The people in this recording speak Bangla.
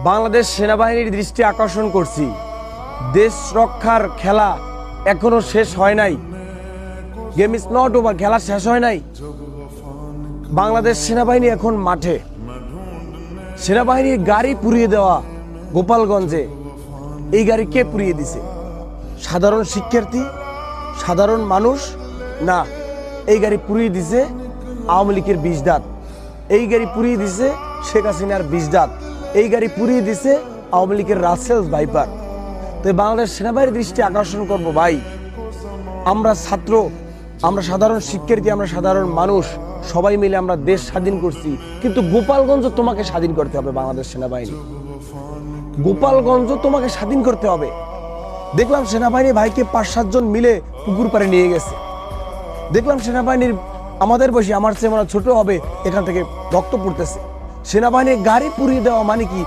বাংলাদেশ সেনাবাহিনীর দৃষ্টি আকর্ষণ করছি। দেশ রক্ষার খেলা এখনো শেষ হয় নাই। গেম ইজ নট ওভার, খেলা শেষ হয় নাই। বাংলাদেশ সেনাবাহিনী এখন মাঠে। সেনাবাহিনীর গাড়ি পুড়িয়ে দেওয়া গোপালগঞ্জে, এই গাড়ি কে পুড়িয়ে দিছে? সাধারণ শিক্ষার্থী, সাধারণ মানুষ না, এই গাড়ি পুড়িয়ে দিছে আওয়ামী লীগের বিষদাঁত। এই গাড়ি পুড়িয়ে দিছে শেখ হাসিনার বিষদাঁত। এই গাড়ি পুড়িয়ে দিছে আওয়ামী লীগের রাসেলস ভাইপার। তো বাংলাদেশ সেনাবাহিনীর দৃষ্টি আকর্ষণ করব ভাই, আমরা ছাত্র, আমরা সাধারণ শিক্ষার্থী, আমরা সাধারণ মানুষ, সবাই মিলে আমরা দেশ স্বাধীন করছি। কিন্তু গোপালগঞ্জ তোমাকে স্বাধীন করতে হবে। বাংলাদেশ সেনাবাহিনী, গোপালগঞ্জ তোমাকে স্বাধীন করতে হবে। দেখলাম সেনাবাহিনী ভাইকে 5-7 জন মিলে পুকুর পাড়ে নিয়ে গেছে। দেখলাম সেনাবাহিনীর আমাদের বয়সী, আমার চেয়ে মনে ছোট হবে, এখান থেকে রক্ত পড়তেছে। সেনাবাহিনীর গাড়ি পুড়িয়ে দেওয়া মানে কি?